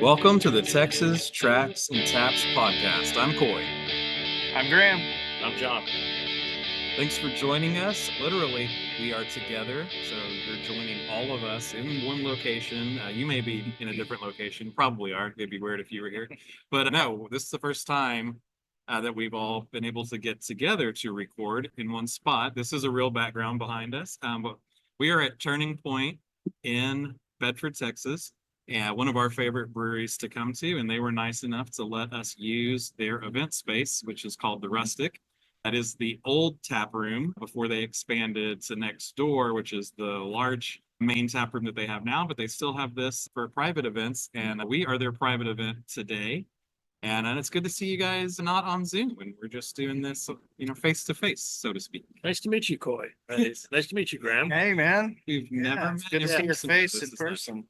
Welcome to the Texas Tracks and Taps podcast. I'm Coy. I'm Graham. I'm John. Thanks for joining us. Literally, we are together, so you're joining all of us in one location. You may be in a different location, probably are. It'd be weird if you were here. But no, this is the first time that we've all been able to get together to record in one spot. This is a real background behind us. But we are at Turning Point in Bedford, Texas. And one of our favorite breweries to come to, and they were nice enough to let us use their event space, which is called the Rustic. That is the old tap room before they expanded to next door, which is the large main tap room that they have now, but they still have this for private events, and we are their private event today. And it's good to see you guys not on Zoom, and we're just doing this, face to face, so to speak. Nice to meet you, Coy. Nice to meet you, Graham. Hey, man. We've never met It's good to see your face in person.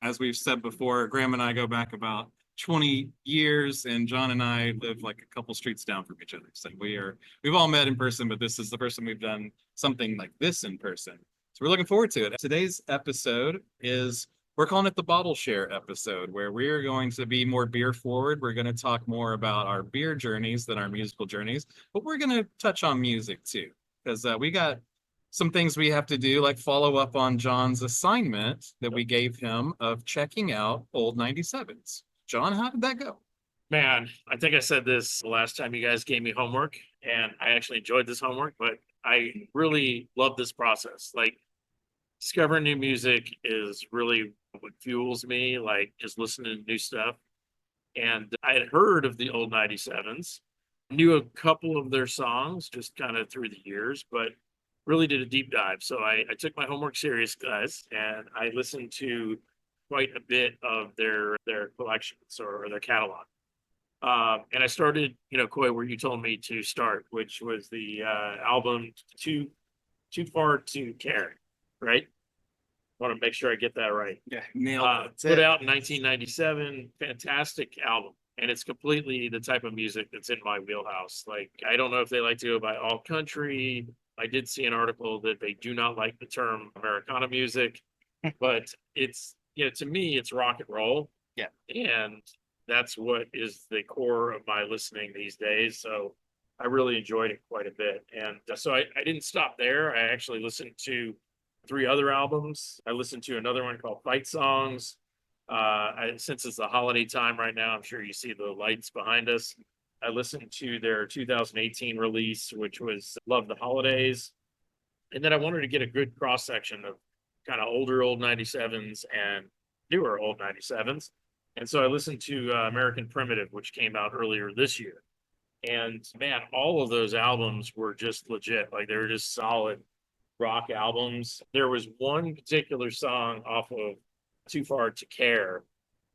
As we've said before, Graham and I go back about 20 years, and John and I live like a couple streets down from each other. So we've all met in person, but this is the first time we've done something like this in person. So we're looking forward to it. Today's episode we're calling it the Bottle Share episode, where we're going to be more beer forward. We're going to talk more about our beer journeys than our musical journeys, but we're going to touch on music too, because we got some things we have to do, like follow up on John's assignment that we gave him of checking out old 97s. John, how did that go? Man, I think I said this the last time you guys gave me homework, and I actually enjoyed this homework, but I really love this process. Like, discovering new music is really what fuels me, like just listening to new stuff. And I had heard of the old 97s, knew a couple of their songs just kind of through the years, but really did a deep dive. So I took my homework serious, guys, and I listened to quite a bit of their collections or their catalog. And I started, Coy, where you told me to start, which was the album Too Far to Care, right? I want to make sure I get that right. Yeah, nailed it. Put out in 1997, fantastic album. And it's completely the type of music that's in my wheelhouse. Like, I don't know if they like to go by all country. I did see an article that they do not like the term Americana music, but it's, to me, it's rock and roll. Yeah. And that's what is the core of my listening these days. So I really enjoyed it quite a bit. And so I didn't stop there. I actually listened to 3 other albums. I listened to another one called Fight Songs. Since it's the holiday time right now, I'm sure you see the lights behind us. I listened to their 2018 release, which was Love the Holidays. And then I wanted to get a good cross section of kind of older old 97s and newer old 97s. And so I listened to American Primitive, which came out earlier this year. And man, all of those albums were just legit. Like, they were just solid rock albums. There was one particular song off of Too Far to Care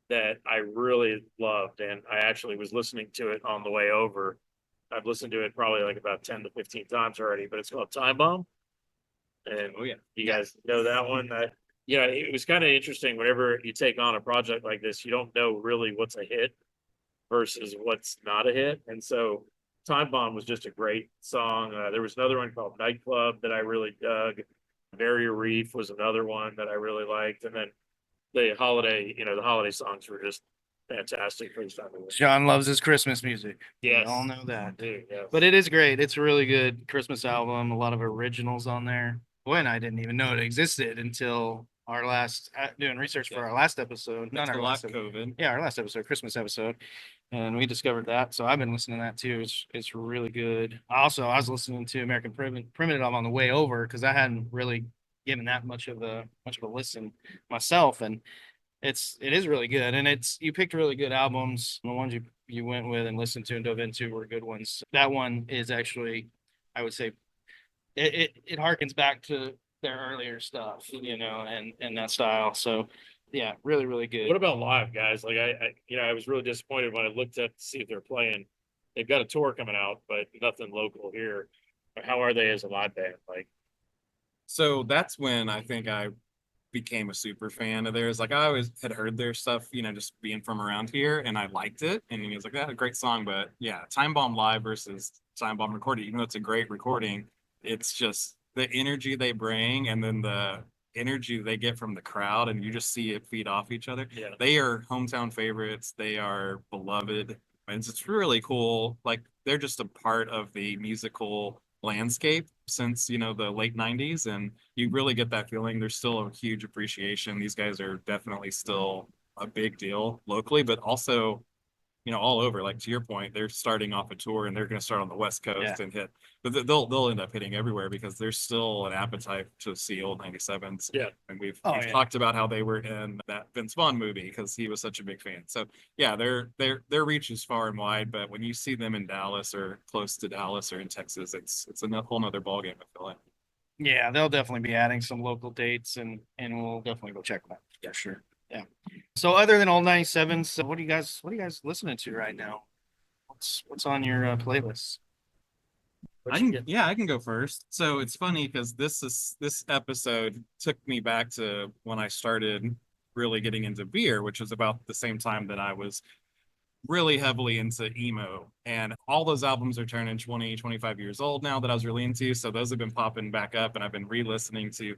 that I really loved, and I actually was listening to it on the way over. I've listened to it probably like about 10 to 15 times already, but it's called Time Bomb. And you guys know that one. It was kind of interesting. Whenever you take on a project like this, you don't know really what's a hit versus what's not a hit. And so Time Bomb was just a great song. There was another one called Nightclub that I really dug. Barrier Reef was another one that I really liked. And then the holiday songs were just fantastic for this time of year. John loves his Christmas music. Yes. We all know that. Dude, yes. But it is great. It's a really good Christmas album. A lot of originals on there. Boy, and I didn't even know it existed until our last doing research for our last episode. Not our last COVID. Yeah, our last episode, Christmas episode, and we discovered that. So I've been listening to that too. It's really good. I was listening to American Primitive on the way over because I hadn't really given that much of a listen myself, and it is really good. And you picked really good albums. The ones you went with and listened to and dove into were good ones. That one is actually, I would say, it harkens back to their earlier stuff, and that style. So yeah, really, really good. What about live, guys? Like, I was really disappointed when I looked up to see if they're playing. They've got a tour coming out, but nothing local here. How are they as a live band? Like, so that's when I think I became a super fan of theirs. Like, I always had heard their stuff, just being from around here, and I liked it. And he was like, "That's a great song," but yeah, Time Bomb live versus Time Bomb recorded. Even though it's a great recording, it's just the energy they bring, and then the energy they get from the crowd, and you just see it feed off each other. Yeah. They are hometown favorites. They are beloved. And it's really cool. Like they're just a part of the musical landscape since, the late 90s. And you really get that feeling. There's still a huge appreciation. These guys are definitely still a big deal locally, but also all over. Like to your point, they're starting off a tour and they're going to start on the West Coast and hit, but they'll end up hitting everywhere because there's still an appetite to see old 97s. Yeah. And we've Yeah. talked about how they were in that Vince Vaughn movie because he was such a big fan. So yeah, their reach is far and wide, but when you see them in Dallas or close to Dallas or in Texas, it's a whole nother ballgame, I feel like. Yeah, they'll definitely be adding some local dates and we'll definitely go check them out. Yeah, sure. Yeah. So other than old 97s, what are you guys listening to right now? What's on your playlist? I can go first. So it's funny because this episode took me back to when I started really getting into beer, which was about the same time that I was really heavily into emo. And all those albums are turning 20, 25 years old now that I was really into. So those have been popping back up, and I've been re-listening to,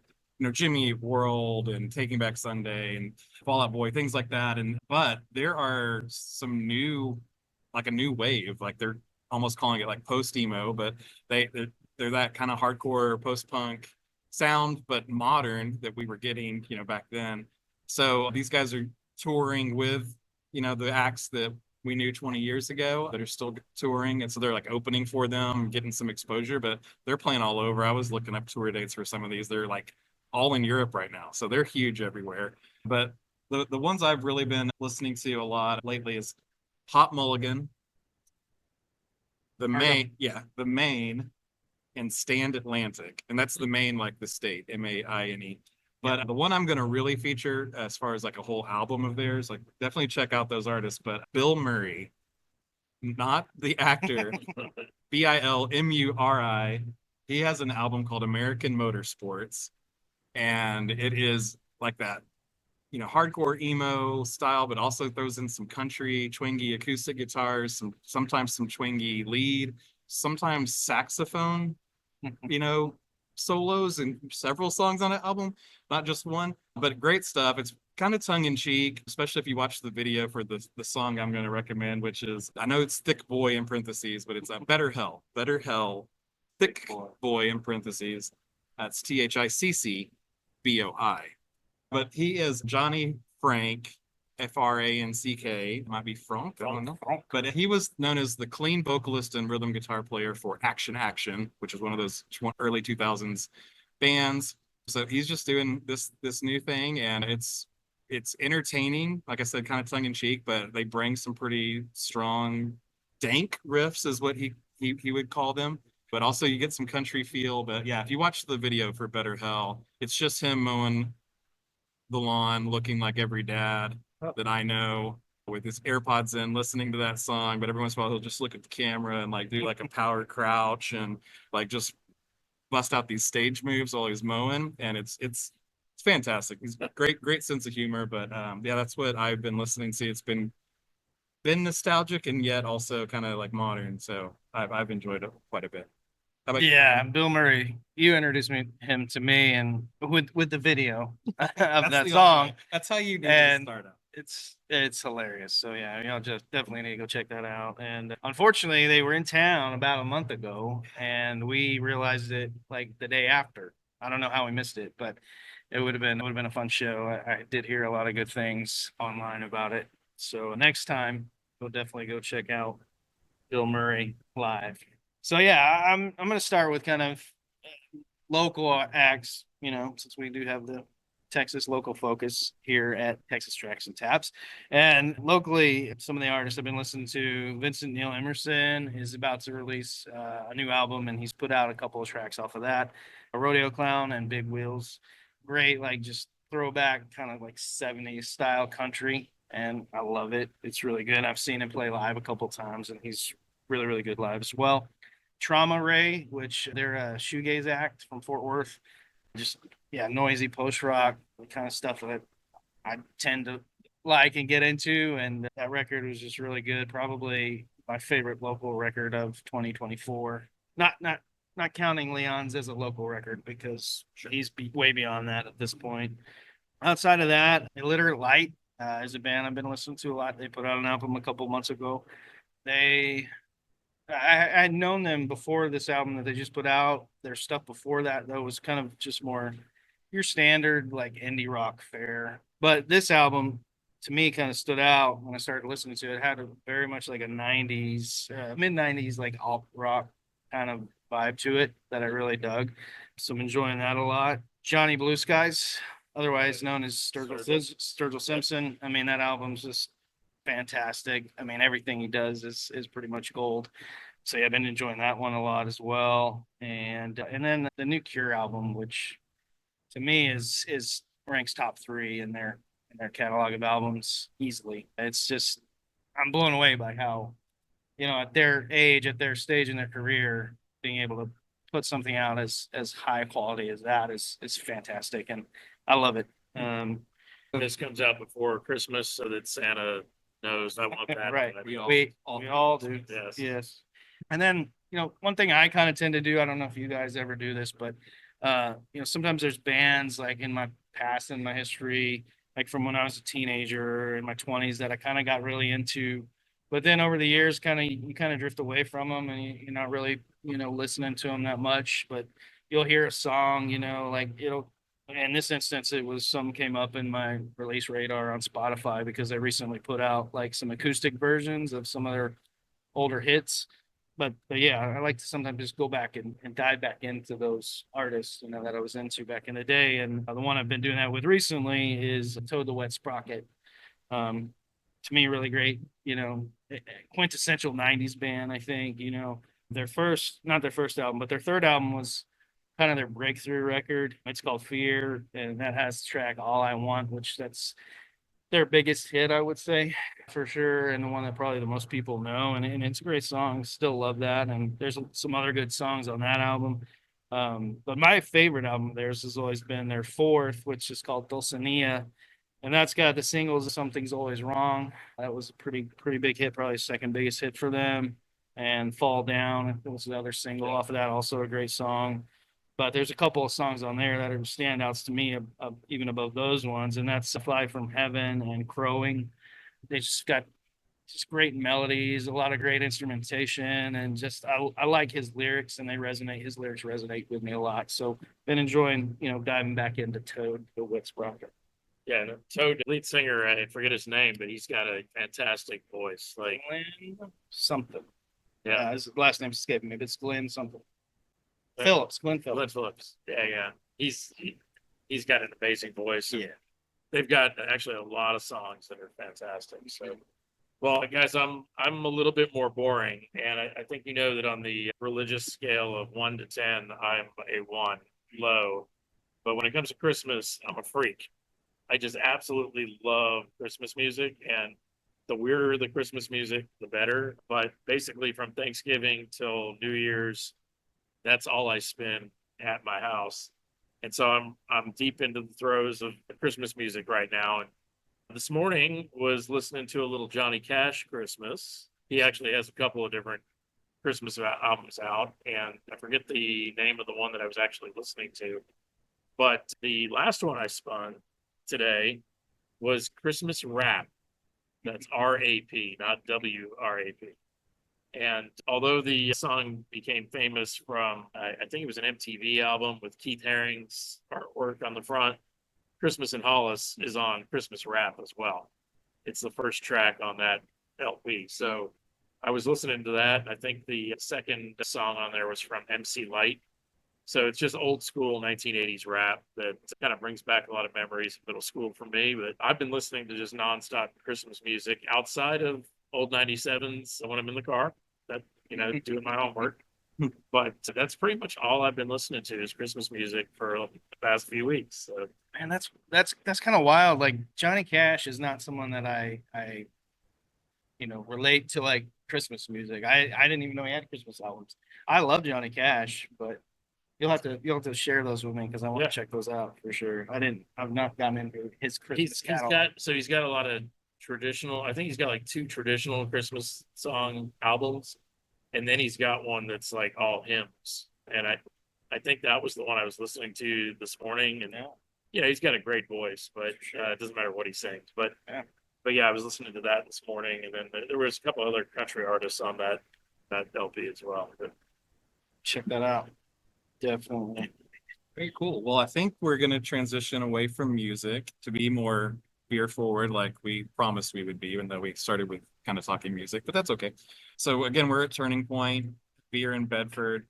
Jimmy Eat World and Taking Back Sunday and Fall Out Boy, things like that. But there are some like a new wave, like they're almost calling it like post emo, but they're that kind of hardcore post punk sound, but modern that we were getting, back then. So these guys are touring with, the acts that we knew 20 years ago that are still touring. And so they're like opening for them, getting some exposure, but they're playing all over. I was looking up tour dates for some of these. They're like all in Europe right now. So they're huge everywhere. But the ones I've really been listening to a lot lately is Hot Mulligan, the Maine, and Stand Atlantic. And that's the Maine, like the state, Maine. But the one I'm going to really feature as far as like a whole album of theirs, like definitely check out those artists. But Bill Murray, not the actor, Bilmuri, he has an album called American Motorsports. And it is like that, hardcore emo style, but also throws in some country, twangy acoustic guitars, sometimes some twangy lead, sometimes saxophone, solos in several songs on an album, not just one, but great stuff. It's kind of tongue in cheek, especially if you watch the video for the song I'm going to recommend, which is, I know it's Thick Boy in parentheses, but it's Better Hell, Thick Boy in parentheses. That's THICCBOI. But he is Johnny Frank, Franck. Might be Frank, I don't know. But he was known as the clean vocalist and rhythm guitar player for Action, which is one of those early 2000s bands. So he's just doing this new thing, and it's entertaining. Like I said, kind of tongue in cheek, but they bring some pretty strong dank riffs, is what he would call them. But also you get some country feel. But yeah, if you watch the video for Better Hell, it's just him mowing the lawn, looking like every dad that I know, with his AirPods in, listening to that song. But every once in a while, he'll just look at the camera and like do like a power crouch and like just bust out these stage moves while he's mowing. And it's fantastic. He's great sense of humor. But yeah, that's what I've been listening to. It's been nostalgic and yet also kind of like modern. So I've enjoyed it quite a bit. Yeah, Bill Murray. You introduced him to me, and with the video of that song. That's how you need to start out. It's hilarious. So yeah, y'all just definitely need to go check that out. And unfortunately, they were in town about a month ago, and we realized it like the day after. I don't know how we missed it, but it would have been a fun show. I did hear a lot of good things online about it. So next time, we'll definitely go check out Bill Murray live. So yeah, I'm gonna start with kind of local acts, since we do have the Texas local focus here at Texas Tracks and Taps. And locally, some of the artists I've been listening to, Vincent Neil Emerson is about to release a new album, and he's put out a couple of tracks off of that. A Rodeo Clown and Big Wheels, great, like just throwback kind of like 70s style country, and I love it. It's really good. I've seen him play live a couple times, and he's really, really good live as well. Trauma Ray, which they're a shoegaze act from Fort Worth. Just, noisy post rock, the kind of stuff that I tend to like and get into. And that record was just really good. Probably my favorite local record of 2024. Not not counting Leon's as a local record because he's way beyond that at this point. Outside of that, Illiterate Light is a band I've been listening to a lot. They put out an album a couple months ago. I'd known them before this album that they just put out. Their stuff before that, though, was kind of just more your standard like indie rock fare. But this album, to me, kind of stood out when I started listening to it. It had a very much like a '90s, mid '90s, like alt rock kind of vibe to it that I really dug. So I'm enjoying that a lot. Johnny Blue Skies, otherwise known as Sturgill Simpson. I mean, that album's just fantastic. I mean, everything he does is pretty much gold. So yeah, I've been enjoying that one a lot as well. And then the new Cure album, which to me is ranks top three in their catalog of albums easily. It's just I'm blown away by how, you know, at their age, at their stage in their career, being able to put something out as high quality as that is fantastic, and I love it. This comes out before Christmas so that Santa knows I want that. Right. We all- We all all do. Yes. Yes. And then, you know, one thing I kind of tend to do, I don't know if you guys ever do this, but you know, sometimes there's bands like in my past, in my history, like from when I was a teenager in my 20s that I kind of got really into. But then over the years, you kind of drift away from them and you're not really, you know, listening to them that much. But you'll hear a song, you know, like it'll in this instance, it was some came up in my release radar on Spotify because they recently put out like some acoustic versions of some of their older hits. But yeah, I like to sometimes just go back and dive back into those artists, you know, that I was into back in the day. And the one I've been doing that with recently is Toad the Wet Sprocket. To me, really great, you know, quintessential 90s band, I think, you know, not their first album, but their third album was kind of their breakthrough record. It's called Fear, and that has the track All I Want, which that's their biggest hit, I would say, for sure, and the one that probably the most people know. And it's a great song. Still love that. And there's some other good songs on that album. But my favorite album of theirs has always been their fourth, which is called Dulcinea. And that's got the singles Something's Always Wrong. That was a pretty big hit, probably second biggest hit for them. And Fall Down was the other single off of that, also a great song. But there's a couple of songs on there that are standouts to me, even above those ones, and that's Fly from Heaven and Crowing. They just got just great melodies, a lot of great instrumentation, and just I like his lyrics, and his lyrics resonate with me a lot. So been enjoying, you know, diving back into Toad the Wet Sprocket. Yeah, and Toad, lead singer, I forget his name, but he's got a fantastic voice. Like, Glenn something. yeah, His last name's escaping me, but it's Glenn something. Yeah. Glenn Glenn Phillips. Phillips. Yeah. He's got an amazing voice. Yeah. They've got actually a lot of songs that are fantastic. So, well, guys, I'm a little bit more boring, and I think you know that on the religious scale of 1 to 10, I'm a 1, low. But when it comes to Christmas, I'm a freak. I just absolutely love Christmas music, and the weirder the Christmas music, the better. But basically, from Thanksgiving till New Year's, that's all I spend at my house. And so I'm deep into the throes of Christmas music right now. And this morning was listening to a little Johnny Cash Christmas. He actually has a couple of different Christmas albums out, and I forget the name of the one that I was actually listening to. But the last one I spun today was Christmas Rap. That's RAP, not WRAP. And although the song became famous from, I think it was an MTV album with Keith Haring's artwork on the front, Christmas in Hollis is on Christmas Rap as well. It's the first track on that LP. So I was listening to that. And I think the second song on there was from MC Light. So it's just old school 1980s rap that kind of brings back a lot of memories of middle school for me. But I've been listening to just nonstop Christmas music outside of old 97s when I'm in the car, that, you know, doing my homework. But that's pretty much all I've been listening to is Christmas music for the past few weeks. So, Man, that's kind of wild. Like Johnny Cash is not someone that I you know relate to like Christmas music. I didn't even know he had Christmas albums. I love Johnny Cash, but you'll have to share those with me because I want to check those out for sure. I've not gotten into his Christmas catalog. he's got a lot of traditional. I think he's got like 2 traditional Christmas song albums, and then he's got one that's like all hymns. And I think that was the one I was listening to this morning. And Yeah. he's got a great voice, but it doesn't matter what he sings. Yeah. But yeah, I was listening to that this morning, and then there was a couple other country artists on that LP as well. But Check that out. Definitely. Very cool. Well, I think we're going to transition away from music to be more beer forward, like we promised we would be, even though we started with kind of talking music, but that's okay. So again, we're at Turning Point, beer in Bedford.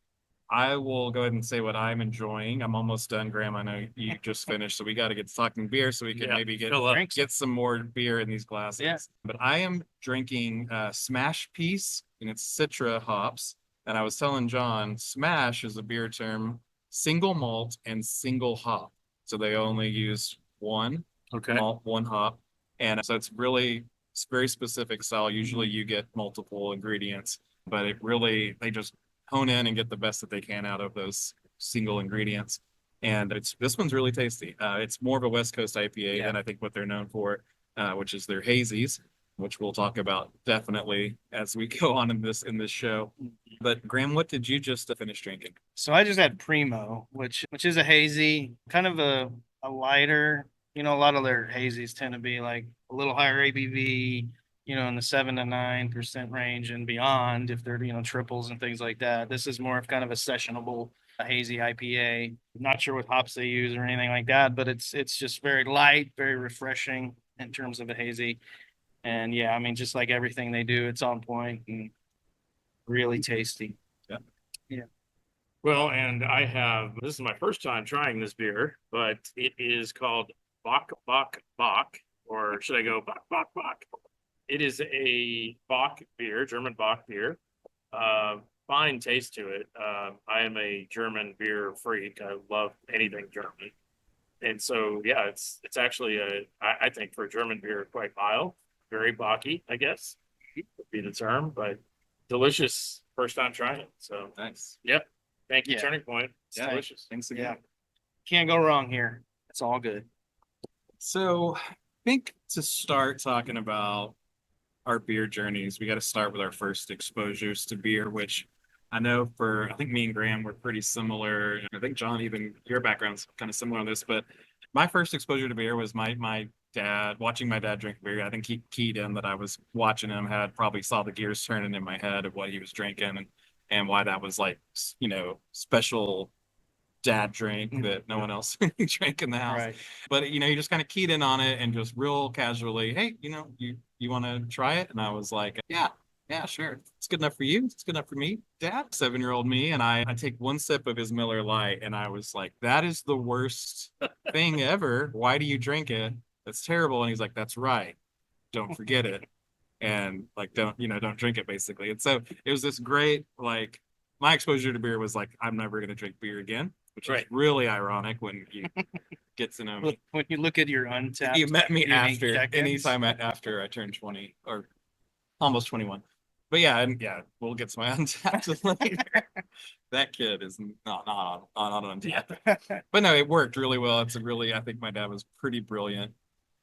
I will go ahead and say what I'm enjoying. I'm almost done, Graham. I know you just finished, so we got to get to talking beer so we can Yeah, maybe fill up. get some more beer in these glasses. Yeah. But I am drinking Smash Piece, and it's Citra hops. And I was telling John, Smash is a beer term, single malt and single hop. So they only use one Okay. malt, one hop. And so it's very specific style. Usually you get multiple ingredients, but they just hone in and get the best that they can out of those single ingredients. And this one's really tasty. It's more of a West Coast IPA Yeah. than I think what they're known for, which is their hazies, which we'll talk about definitely as we go on in this show. But Graham, what did you just finish drinking? So I just had Primo, which is a hazy, kind of a lighter. A lot of their hazies tend to be like a little higher ABV, in the 7 to 9% range and beyond if they're, triples and things like that. This is more of kind of a sessionable hazy IPA. Not sure what hops they use or anything like that, but it's just very light, very refreshing in terms of a hazy. And yeah, I mean, just like everything they do, it's on point and really tasty. Yeah. Yeah. Well, and this is my first time trying this beer, but it is called Bock Bock Bock, or should I go Bock Bock Bock? It is a Bock beer, German Bock beer. Fine taste to it. I am a German beer freak. I love anything German. And so, yeah, it's actually I think for a German beer, quite mild, very bocky, I guess would be the term, but delicious first time trying it. So, Nice. yep. Thank you, Yeah. Turning Point. It's Yeah. delicious. Thanks again. Yeah. Can't go wrong here. It's all good. So I think to start talking about our beer journeys, we got to start with our first exposures to beer, which I think me and Graham were pretty similar. I think John, even your background's kind of similar on this, but my first exposure to beer was my dad, watching my dad drink beer. I think he keyed in that I was watching him, had probably saw the gears turning in my head of what he was drinking and why that was like, special dad drink that no one else drank in the house. Right. But you just kind of keyed in on it and just real casually, hey, you want to try it? And I was like, yeah, sure. It's good enough for you. It's good enough for me, Dad. 7-year-old me, and I take one sip of his Miller Lite, and I was like, that is the worst thing ever. Why do you drink it? That's terrible. And he's like, that's right. Don't forget it. And like, don't drink it basically. And so it was this great, like, my exposure to beer was like, I'm never going to drink beer again, which is Right. really ironic when you get to know me. When you look at your Untappd, You met me viewing after, check-ins. anytime after I turned 20 or almost 21. But yeah, we'll get to my Untappd later. That kid is not on Untappd. But no, it worked really well. I think my dad was pretty brilliant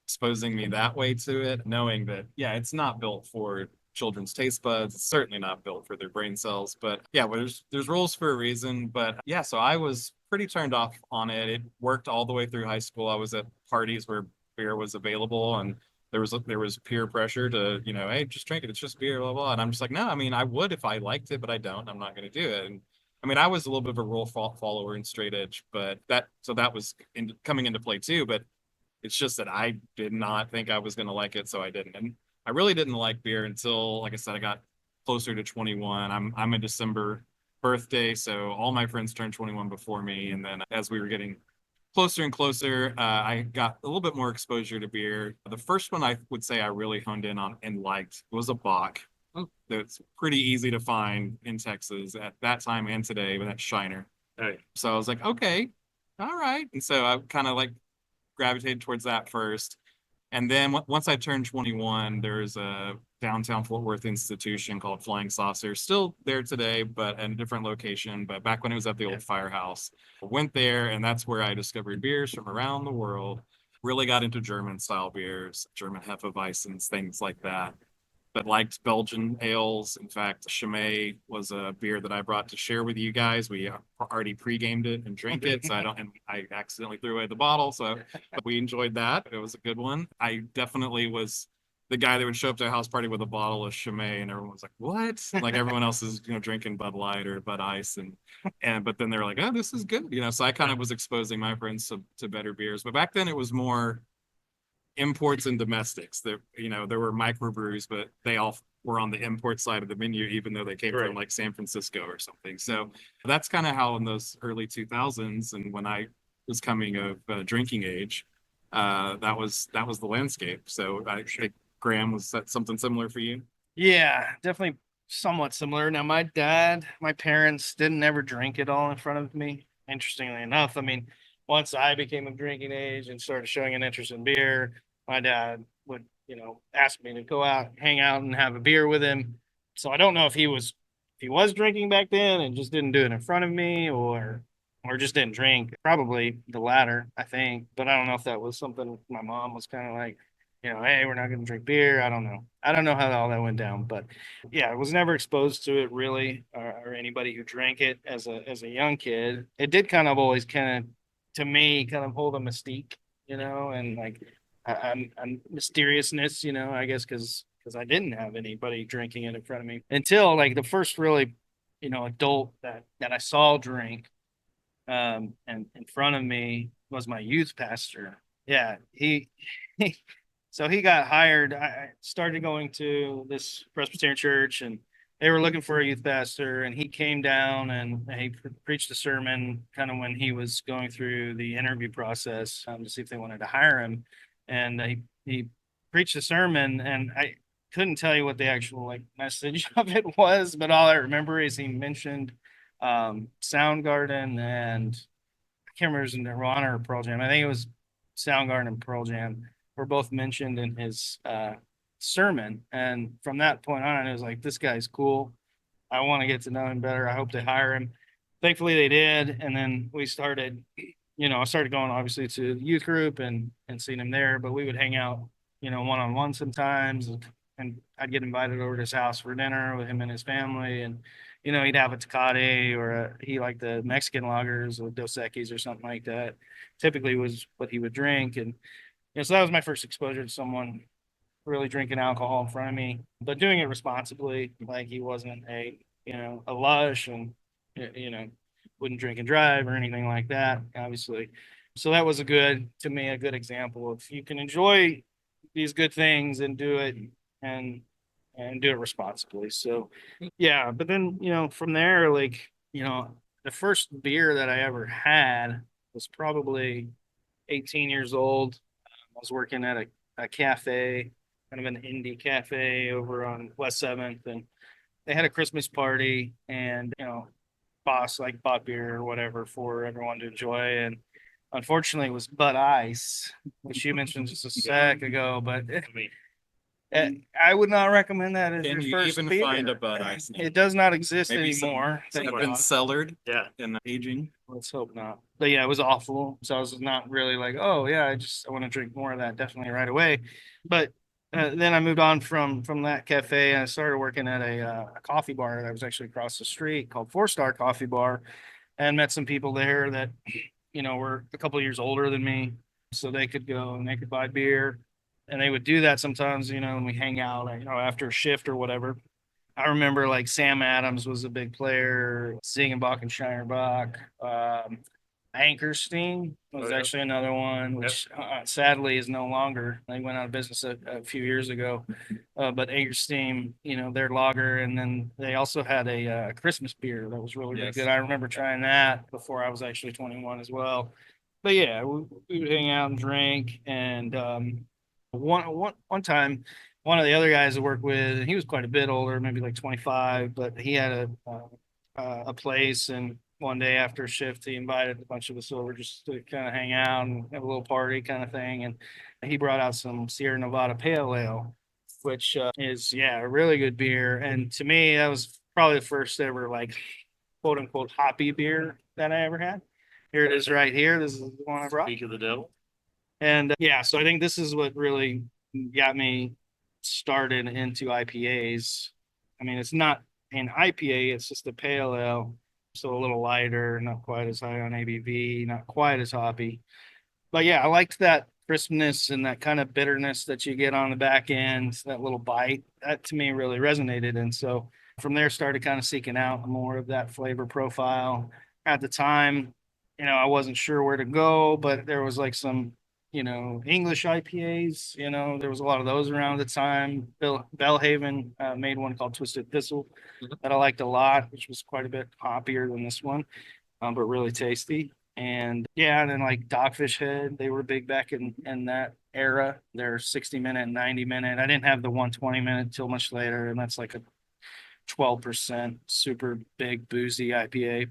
exposing me that way to it, knowing that, yeah, it's not built for children's taste buds. It's certainly not built for their brain cells. But yeah, well, there's rules for a reason. But yeah, so I was pretty turned off on it. It worked all the way through high school. I was at parties where beer was available and there was peer pressure to, hey, just drink it. It's just beer, blah, blah. And I'm just like, no, I mean, I would if I liked it, but I don't. I'm not going to do it. And I mean, I was a little bit of a rule follower in straight edge, but that was coming into play too. But it's just that I did not think I was going to like it, so I didn't. And I really didn't like beer until, like I said, I got closer to 21. I'm a December birthday, so all my friends turned 21 before me. And then as we were getting closer and closer, I got a little bit more exposure to beer. The first one I would say I really honed in on and liked was a Bock. That's pretty easy to find in Texas at that time and today, but that's Shiner. Right. So I was like, okay, all right. And so I kind of like gravitated towards that first. And then once I turned 21, there's a downtown Fort Worth institution called Flying Saucer, still there today, but in a different location. But back when it was at the old firehouse, I went there, and that's where I discovered beers from around the world. Really got into German style beers, German Hefeweizens, things like that. but liked Belgian ales. In fact, Chimay was a beer that I brought to share with you guys. We already pre-gamed it and drank it, so I accidentally threw away the bottle. So we enjoyed that. It was a good one. I definitely was the guy that would show up to a house party with a bottle of Chimay, and everyone was like, "What?" Like everyone else is, drinking Bud Light or Bud Ice, but then they're like, "Oh, this is good," So I kind of was exposing my friends to better beers. But back then, it was more imports and domestics. There were microbrews, but they all were on the import side of the menu, even though they came from like San Francisco or something. So that's kind of how in those early 2000s, and when I was coming of drinking age, that was the landscape. So I think Graham, was that something similar for you? Yeah, definitely somewhat similar. Now, my parents didn't ever drink it all in front of me. Interestingly enough, I mean, once I became of drinking age and started showing an interest in beer, my dad would, ask me to go out, hang out, and have a beer with him. So I don't know if he was drinking back then and just didn't do it in front of me, or just didn't drink. Probably the latter, I think. But I don't know if that was something my mom was kind of like, hey, we're not going to drink beer. I don't know. I don't know how all that went down, but yeah, I was never exposed to it really, or anybody who drank it as a young kid. It did kind of always kind of, to me, kind of hold a mystique, and like I'm mysteriousness, I guess because I didn't have anybody drinking it in front of me until like the first really, adult that I saw drink, and in front of me was my youth pastor. Yeah, he so he got hired. I started going to this Presbyterian church, and they were looking for a youth pastor, and he came down and he preached a sermon kind of when he was going through the interview process, to see if they wanted to hire him. And he preached a sermon, and I couldn't tell you what the actual like message of it was, but all I remember is he mentioned Soundgarden, and I can't remember if it was Nirvana or Pearl Jam. I think it was Soundgarden and Pearl Jam were both mentioned in his sermon. And from that point on, it was like, this guy's cool. I want to get to know him better. I hope they hire him. Thankfully, they did. And then we started, I started going obviously to the youth group and seeing him there, but we would hang out, one on one sometimes. And I'd get invited over to his house for dinner with him and his family. And, he'd have a Tecate, or he liked the Mexican lagers or Dos Equis or something like that. Typically was what he would drink. And so that was my first exposure to someone really drinking alcohol in front of me, but doing it responsibly. Like he wasn't a lush, and you know, wouldn't drink and drive or anything like that, obviously. So that was to me, a good example of you can enjoy these good things and do it and do it responsibly. So yeah, but then, from there, like, the first beer that I ever had was probably 18 years old. I was working at a cafe, kind of an indie cafe over on West 7th, and they had a Christmas party, and boss like bought beer or whatever for everyone to enjoy. And unfortunately, it was Bud Ice, which you mentioned just a sec ago, but I would not recommend that as Can your you first even beer. find a Bud Ice now? It does not exist Maybe anymore. some Thank have been God. cellared Yeah. in aging. Let's hope not. But yeah, it was awful. So I was not really like, oh yeah, I want to drink more of that definitely right away. But then I moved on from that cafe, and I started working at a coffee bar that was actually across the street called Four Star Coffee Bar, and met some people there that were a couple of years older than me, so they could go and they could buy beer, and they would do that sometimes, and we hang out, after a shift or whatever. I remember like Sam Adams was a big player, Ziegenbach and Shinerbach. Anchorstein was Oh, yeah. actually another one, which sadly is no longer. They went out of business a few years ago. But Anchorstein, their lager, and then they also had a Christmas beer that was really, really Yes. good. I remember trying that before I was actually 21 as well. But yeah, we would hang out and drink. And one time, one of the other guys I worked with, and he was quite a bit older, maybe like 25, but he had a place, and one day after shift, he invited a bunch of us over just to kind of hang out and have a little party kind of thing. And he brought out some Sierra Nevada Pale Ale, which is, yeah, a really good beer. And to me, that was probably the first ever like quote unquote hoppy beer that I ever had. Here it is right here. This is the one I brought. Speak of the devil. And yeah, so I think this is what really got me started into IPAs. I mean, it's not an IPA, it's just a pale ale. So a little lighter, not quite as high on ABV, not quite as hoppy. But yeah, I liked that crispness and that kind of bitterness that you get on the back end, that little bite. That to me really resonated. And so from there started kind of seeking out more of that flavor profile. At the time, I wasn't sure where to go, but there was like some, English IPAs, there was a lot of those around at the time. Bellhaven made one called Twisted Thistle that I liked a lot, which was quite a bit hoppier than this one, but really tasty. And yeah, and then like Dogfish Head, they were big back in that era. They're 60-minute, 90-minute. I didn't have the 120-minute till much later, and that's like a 12% super big boozy IPA.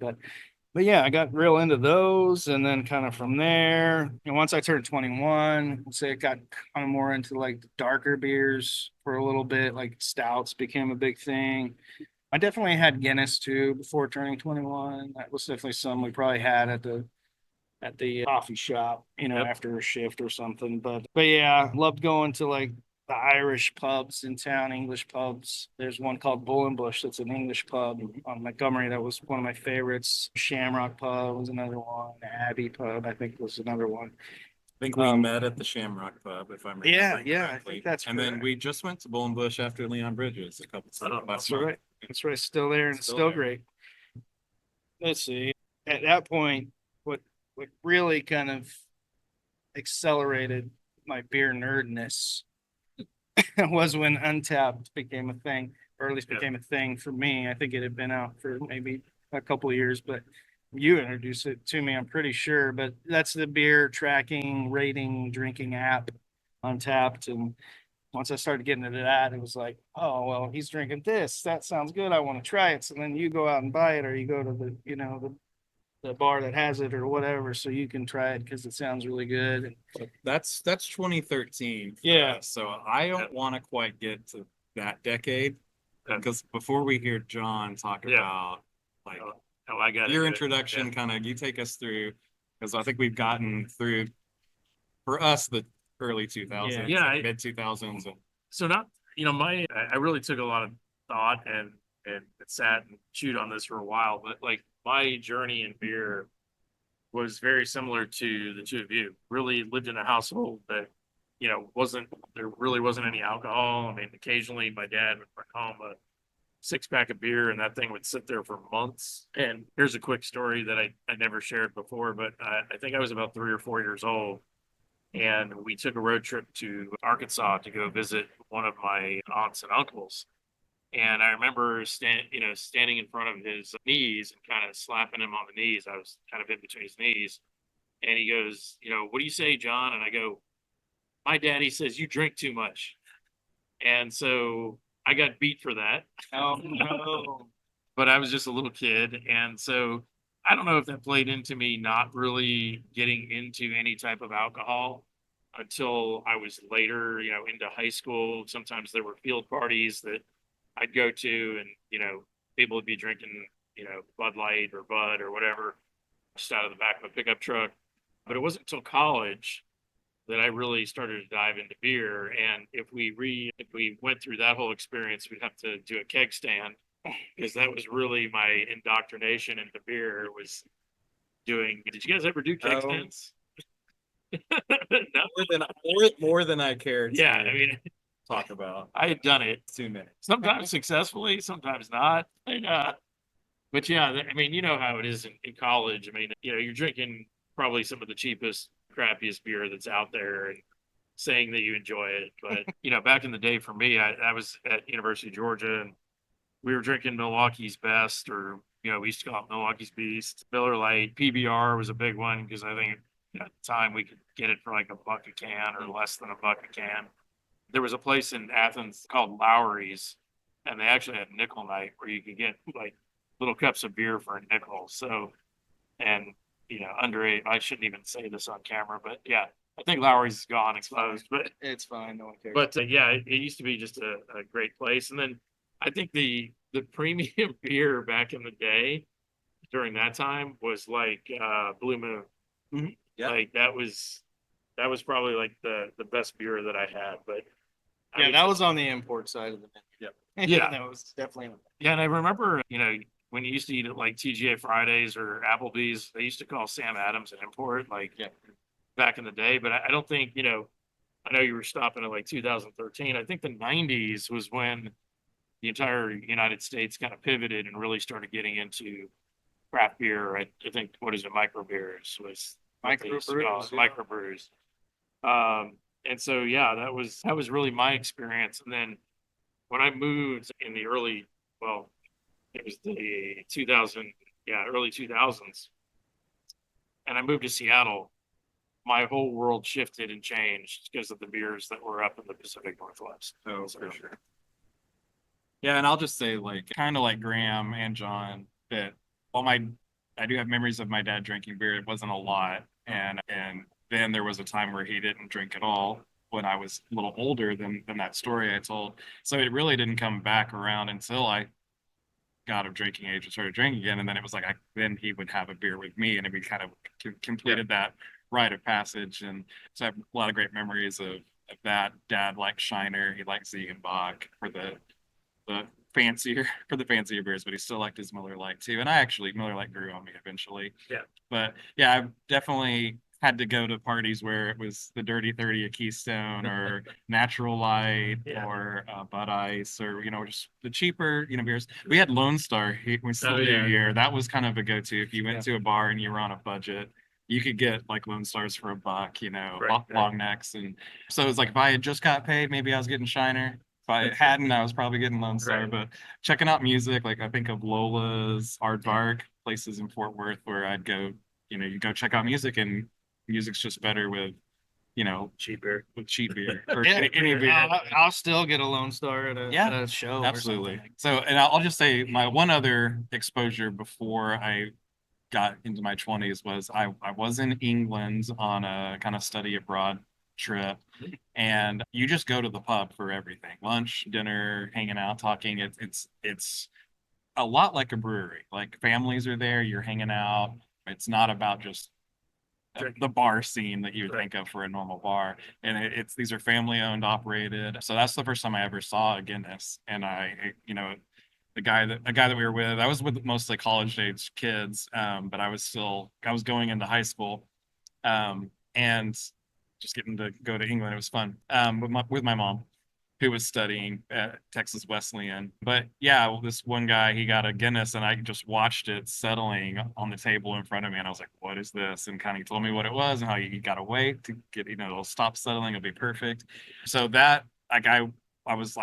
But yeah, I got real into those, and then kind of from there, and once I turned 21, I'd say it got kind of more into like darker beers for a little bit, like stouts became a big thing. I definitely had Guinness too before turning 21. That was definitely something we probably had at the coffee shop, Yep. after a shift or something. But yeah, loved going to like the Irish pubs in town, English pubs. There's one called Bull and Bush that's an English pub on Montgomery that was one of my favorites. Shamrock Pub was another one. Abbey Pub, I think, was another one. I think we met at the Shamrock Pub, if I'm remembering Yeah, I correctly. think that's And then correct. we just went to Bull and Bush after Leon Bridges a couple Oh, last That's month. right. That's right. Still there and Still still there. great. Let's see. At that point, what really kind of accelerated my beer nerdness was when Untappd became a thing, or at least Yeah. became a thing for me. I think it had been out for maybe a couple of years, but you introduced it to me, I'm pretty sure. But that's the beer tracking, rating, drinking app, Untappd. And once I started getting into that, it was like, oh, well, he's drinking this. That sounds good. I want to try it. So then you go out and buy it, or you go to the bar that has it or whatever, so you can try it because it sounds really good. So that's 2013 for Yeah. us. So I don't want to quite get to that decade because before we hear John talk Yeah. about like Oh, I got your it. introduction, Yeah. kind of you take us through because I think we've gotten through for us the early 2000s, Yeah, like mid 2000s. So not, I really took a lot of thought and sat and chewed on this for a while, but like my journey in beer was very similar to the two of you. Really lived in a household that, there really wasn't any alcohol. I mean, occasionally my dad would bring home a 6-pack of beer and that thing would sit there for months. And here's a quick story that I never shared before, but I think I was about 3 or 4 years old. And we took a road trip to Arkansas to go visit one of my aunts and uncles. And I remember standing in front of his knees and kind of slapping him on the knees. I was kind of in between his knees. And he goes, what do you say, John? And I go, my daddy says you drink too much. And so I got beat for that. Oh no. But I was just a little kid. And so I don't know if that played into me not really getting into any type of alcohol until I was later, into high school. Sometimes there were field parties that I'd go to and, people would be drinking, Bud Light or Bud or whatever, just out of the back of a pickup truck. But it wasn't until college that I really started to dive into beer. And if we went through that whole experience, we'd have to do a keg stand because that was really my indoctrination into beer was doing. Did you guys ever do keg stands? No. More than I care to Yeah, I mean, talk about. I had done it 2 minutes. sometimes successfully, sometimes not. But yeah, I mean, you know how it is in college. I mean, you're drinking probably some of the cheapest, crappiest beer that's out there and saying that you enjoy it. But, back in the day for me, I was at University of Georgia and we were drinking Milwaukee's Best, or we used to call it Milwaukee's Beast. Miller Lite, PBR was a big one because I think at the time we could get it for like $1 a can or less than $1 a can. There was a place in Athens called Lowry's, and they actually had nickel night where you could get like little cups of beer for a nickel. So, and underage, I shouldn't even say this on camera, but yeah, I think Lowry's is gone, exposed, but It's fine. No one cares. but yeah, it used to be just a great place. And then I think the premium beer back in the day during that time was like Blue Moon. Yeah. Like that was probably like the best beer that I had. But I Yeah, would that say- was on the import side of the menu. Yeah. That was definitely. Yeah, and I remember, when you used to eat at like TGA Fridays or Applebee's, they used to call Sam Adams an import, like Yeah. back in the day. But I don't think, I know you were stopping at like 2013. I think the 90s was when the entire United States kind of pivoted and really started getting into craft beer. I think, what is it, microbeers was what they used to call it, microbrews. And so, yeah, that was really my experience. And then when I moved in the well, it was the 2000, yeah, early 2000s, and I moved to Seattle, my whole world shifted and changed because of the beers that were up in the Pacific Northwest. Oh, for sure. Yeah, and I'll just say, like, kind of like Graham and John, that while I do have memories of my dad drinking beer, it wasn't a lot, and then there was a time where he didn't drink at all when I was a little older than that story I told. So it really didn't come back around until I got of drinking age and started drinking again, and then it was like then he would have a beer with me, and we kind of completed that rite of passage. And so I have a lot of great memories of that. Dad liked Shiner, he liked Ziegenbach for the fancier beers, but he still liked his Miller Lite too. And I actually Miller Lite grew on me eventually. Yeah. But yeah, I've definitely had to go to parties where it was the Dirty 30 at Keystone or Natural Light or Bud Ice or just the cheaper beers. We had Lone Star we still do here. That was kind of a go-to if you went to a bar and you were on a budget. You could get like Lone Stars for $1, long necks. And so it was like if I had just got paid, maybe I was getting Shiner. If I hadn't, I was probably getting Lone Star. But checking out music, like I think of Lola's, Aardvark, places in Fort Worth where I'd go, you go check out music, and music's just better with cheap beer or any beer. I'll still get a Lone Star at a show. Absolutely. So, and I'll just say my one other exposure before I got into my 20s was I was in England on a kind of study abroad trip, and you just go to the pub for everything: lunch, dinner, hanging out, talking. It's a lot like a brewery. Like families are there, you're hanging out. It's not about just the bar scene that you would think of for a normal bar. And these are family owned, operated. So that's the first time I ever saw a Guinness. And a guy that we were with, I was with mostly college age kids, but I was going into high school, and just getting to go to England. It was fun, with my mom, who was studying at Texas Wesleyan. But yeah, this one guy, he got a Guinness, and I just watched it settling on the table in front of me, and I was like, what is this? And kind of told me what it was and how you got to wait to get, it'll stop settling, it'll be perfect. So that, like, I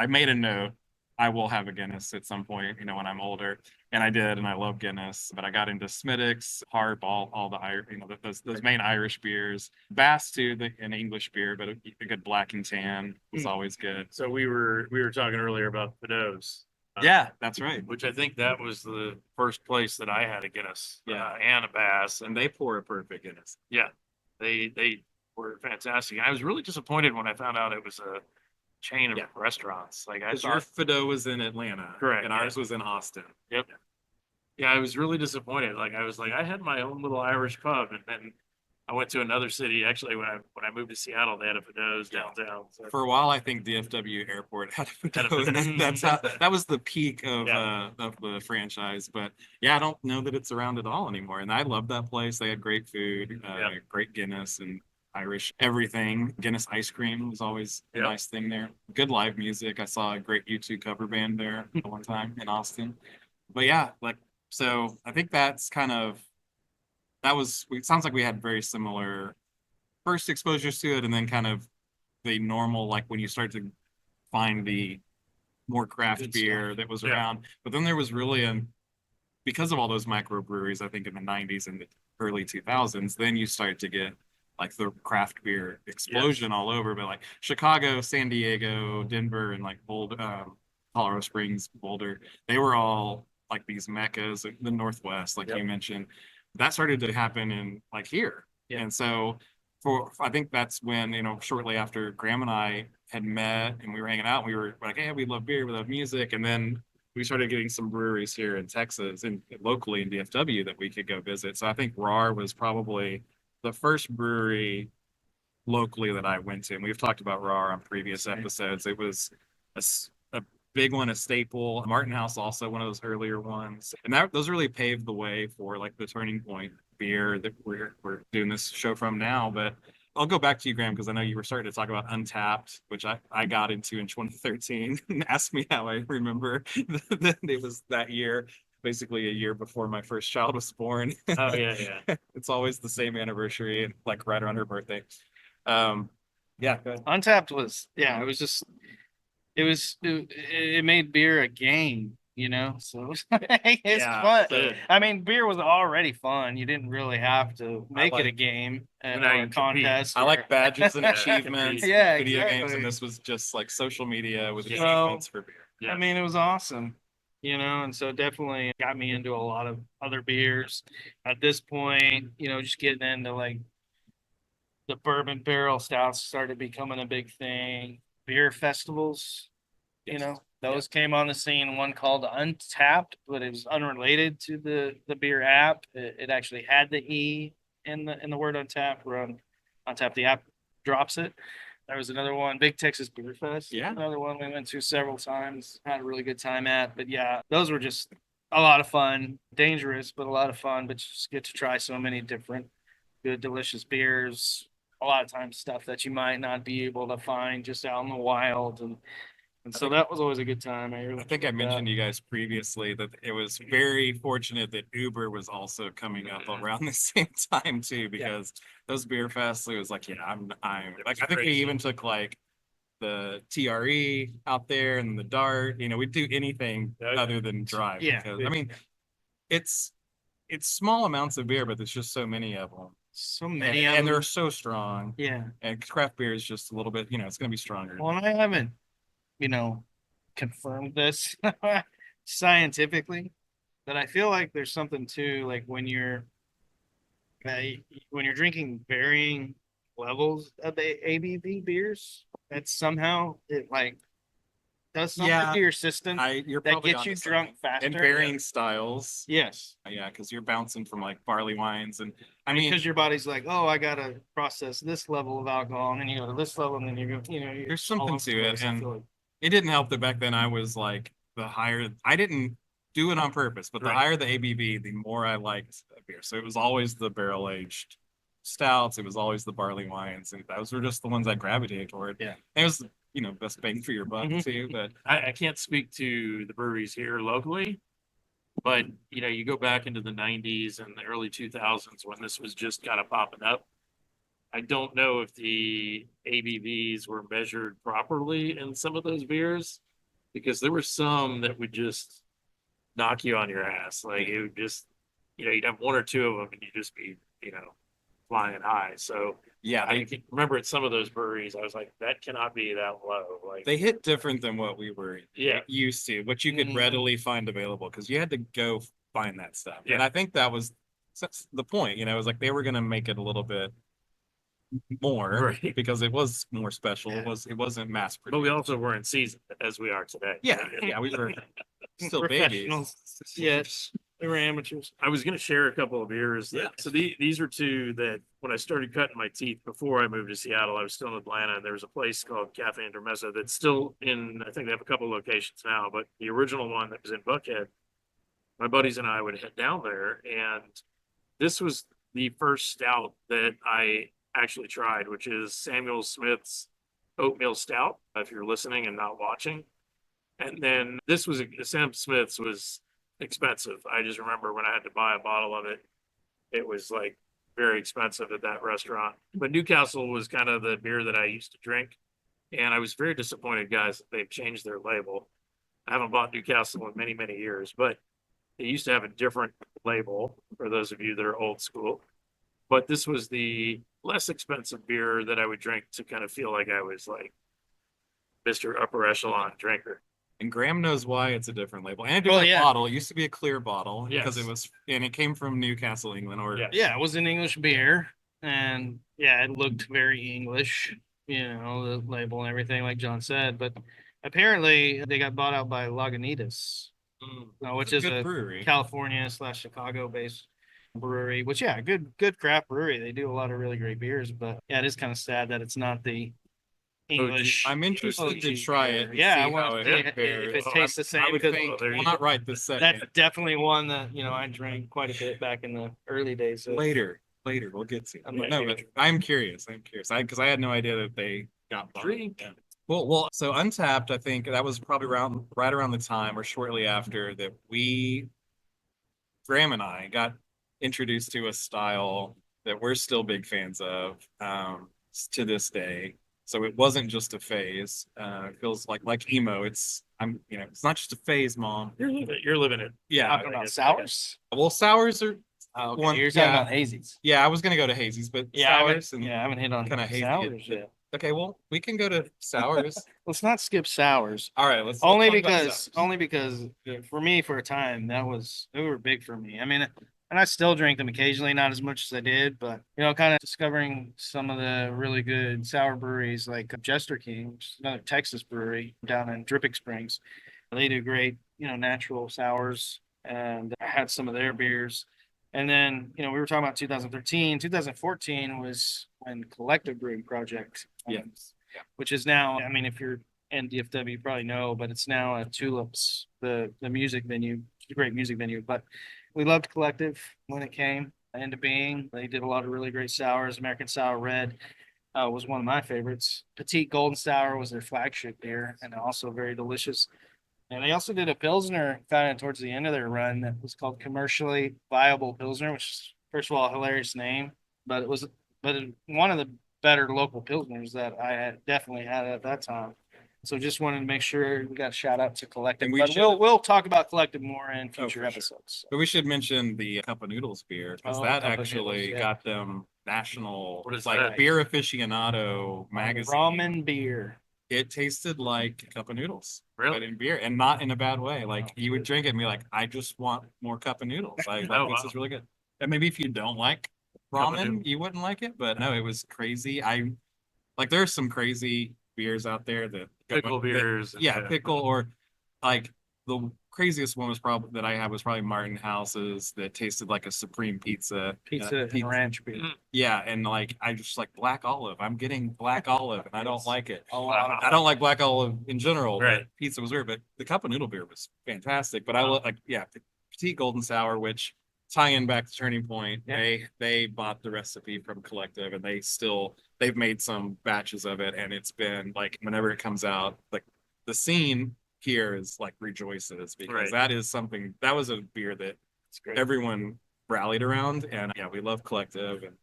made a note, I will have a Guinness at some point, when I'm older. And I did, and I love Guinness. But I got into Smithwick's, Harp, all the those main Irish beers. Bass too, an English beer, but a good black and tan was always good. So we were talking earlier about Beddoes. Yeah, that's right. Which I think that was the first place that I had a Guinness. Yeah. And a Bass, And they pour a perfect Guinness. yeah, they were fantastic. I was really disappointed when I found out it was a chain of restaurants. Like I Because thought, your Fido was in Atlanta, Correct, and ours was in Austin. Yep. Yeah, I was really disappointed. Like I was like, I had my own little Irish pub, and then I went to another city. Actually, when I moved to Seattle, they had a Fido's downtown. So. For a while, I think DFW Airport had a Fido, and that was the peak of the franchise. But yeah, I don't know that it's around at all anymore. And I love that place. They had great food, great Guinness and Irish everything. Guinness ice cream was always a nice thing there. Good live music. I saw a great U2 cover band there one time in Austin. But yeah, so I think that's it sounds like we had very similar first exposures to it, and then kind of the normal, like when you start to find the more craft beer that was around. But then there was really because of all those microbreweries, I think in the 90s and the early 2000s, then you start to get like the craft beer explosion all over. But like Chicago, San Diego, Denver, and like Colorado Springs, Boulder, they were all like these meccas, the Northwest, like you mentioned. That started to happen in like here. And so I think that's when, shortly after Graham and I had met and we were hanging out, we were like, hey, we love beer, we love music. And then we started getting some breweries here in Texas and locally in DFW that we could go visit. So I think RAR was probably the first brewery locally that I went to. And we've talked about RAR on previous episodes. It was a big one, a staple. Martin House also one of those earlier ones, and those really paved the way for like the turning point beer that we're doing this show from now. But I'll go back to you, Graham, because I know you were starting to talk about Untappd, which I got into in 2013. And ask me how I remember that it was that year, basically a year before my first child was born. Oh, yeah, yeah. It's always the same anniversary, like right around her birthday. Um, yeah, go ahead. Untappd was, yeah, it was just, it made beer a game, so it's Yeah, fun. so- I mean, beer was already fun. You didn't really have to make it a like- game And or now a you compete. contest. I like badges and Yeah. achievements, Yeah, video games, exactly. and this was just like social media with Yeah. achievements for beer. Yeah. I mean, it was awesome, and so definitely got me into a lot of other beers. At this point, just getting into like the bourbon barrel stouts started becoming a big thing. Beer festivals, Yes. those came on the scene. One called Untappd, but it was unrelated to the beer app. It actually had the E in the word Untappd. Untappd, the app drops it. There was another one, Big Texas Beer Fest. Yeah. Another one we went to several times, had a really good time at. But yeah, those were just a lot of fun. Dangerous, but a lot of fun. But you just get to try so many different good, delicious beers. A lot of times stuff that you might not be able to find just out in the wild. And so that was always a good time. I think I mentioned to you guys previously that it was very fortunate that Uber was also coming up around the same time too, because those beer fests, it was like, yeah, I'm like, I think we crazy. even took like the TRE out there and the Dart, we'd do anything Yeah. other than drive. Yeah. Because I mean, it's small amounts of beer, but there's just so many of them. So many of And them. they're so strong. Yeah. And craft beer is just a little bit, it's going to be stronger. Well, I haven't, confirmed this scientifically, but I feel like there's something to like uh, when you're drinking varying levels of ABV beers, that somehow it like does something Yeah, to your system You're that probably gets you onto drunk something. faster. And varying styles. Yes. Yeah, because you're bouncing from like barley wines, and I mean, Because your body's like, oh, I gotta process this level of alcohol, and then you go to this level, and then you go, there's all something over the to it, place, I and feel like. it didn't help that back then I was like I didn't do it on purpose, but the Right. higher the ABV, the more I liked beer. So it was always the barrel aged stouts, it was always the barley wines, and those were just the ones I gravitated toward. Yeah. And it was best bang for your buck Mhm. too. But I can't speak to the breweries here locally, but you go back into the 90s and the early 2000s when this was just kind of popping up. I don't know if the ABVs were measured properly in some of those beers, because there were some that would just knock you on your ass. Like it would just, you'd have one or two of them and you'd just be, flying high. So yeah, I can remember at some of those breweries, I was like, that cannot be that low. Like they hit different than what we were Yeah. used to, what you could Mhm. readily find available, because you had to go find that stuff. And Yeah. I think that's the point, it was like they were going to make it a little bit more Right. because it was more special. Yeah. It wasn't mass But produced. we also were in season as we are today. yeah, we were still babies. Professionals. Yes, they were amateurs. I was going to share a couple of beers. Yeah. So these are two that when I started cutting my teeth before I moved to Seattle, I was still in Atlanta, and there was a place called Cafe Intermezzo that's still in, I think they have a couple locations now, but the original one that was in Buckhead, my buddies and I would head down there, and this was the first stout that I actually tried, which is Samuel Smith's Oatmeal Stout, if you're listening and not watching. And then this was Sam Smith's was expensive. I just remember when I had to buy a bottle of it, it was like very expensive at that restaurant. But Newcastle was kind of the beer that I used to drink. And I was very disappointed, guys, that they've changed their label. I haven't bought Newcastle in many, many years, but they used to have a different label for those of you that are old school. But this was the less expensive beer that I would drink to kind of feel like I was like Mr. Upper Echelon drinker. And Graham knows why it's a different label and a Well, different yeah. bottle. It used to be a clear bottle because Yes. it came from Newcastle, England, or Yes. Yeah, it was an English beer, and yeah, it looked very English, the label and everything, like John said. But apparently, they got bought out by Lagunitas, which It's is good a brewery. California / Chicago based brewery, which yeah, good craft brewery. They do a lot of really great beers, but yeah, it is kind of sad that it's not the English. I'm interested to OG try beer. it and Yeah, I see want how to it see compares. if it Well, tastes the I same would because think, there you well, go. not right this that's second. definitely one that I drank quite a bit back in the early days. Later, we'll get to. I'm But not no, but I'm curious. Because I had no idea that they got bought. Drink. Yeah. Well, so Untappd, I think that was probably right around the time or shortly after that Graham and I got introduced to a style that we're still big fans of to this day. So it wasn't just a phase. It feels like emo. It's not just a phase, Mom. You're living it. Yeah. talking about sours. Well, sours are Oh, okay. one. You're talking Yeah, about hazies. yeah. I was gonna go to hazies, but Yeah, I sours haven't, and yeah, I haven't hit on kind of hazy. sours yet. Okay, well, we can go to sours. Let's not skip sours. All right, let's Only talk about because sours. for me for a time they were big for me. I mean, and I still drink them occasionally, not as much as I did, but kind of discovering some of the really good sour breweries like Jester King, which is another Texas brewery down in Dripping Springs. They do great, natural sours, and I had some of their beers. And then, we were talking about 2013, 2014 was when Collective Brewing Project, Yes. which is now, I mean, if you're in DFW, you probably know, but it's now at Tulips, the music venue, it's a great music venue. But we loved Collective when it came into being. They did a lot of really great sours. American Sour Red was one of my favorites. Petite Golden Sour was their flagship beer and also very delicious. And they also did a Pilsner kind of towards the end of their run that was called Commercially Viable Pilsner, which is, first of all, a hilarious name, but one of the better local Pilsners that I had definitely had at that time. So just wanted to make sure we got a shout out to Collective. And we But should- we'll talk about Collective more in future for sure. episodes. But we should mention the Cup of Noodles beer because Oh, that Cup of actually Noodles, yeah. got them national. What is It's like that? Beer Aficionado magazine. Ramen beer. It tasted like a cup of noodles, Really? but in beer, and not in a bad way. Like Oh, you would shit. drink it and be like, I just want more cup of noodles. This wow. is really good. And maybe if you don't like Cup of ramen, noodles. you wouldn't like it. But no, it was crazy. There's some crazy beers out there that Pickle beers. yeah, pickle or like the craziest one was probably that I had was probably Martin House's that tasted like a supreme pizza. Pizza and ranch beer. Yeah, and like I just like black olive. I'm getting black olive and I don't like it. A lot of I don't like black olive in general. Right. But pizza was weird, but the cup of noodle beer was fantastic. But I Wow. like Petite Golden Sour, which tie in back to Turning Point. Yeah. They bought the recipe from Collective and they've made some batches of it, and it's been like whenever it comes out, like the scene here is like rejoices because Right. that was a beer that It's great. everyone rallied around, and yeah, we love Collective and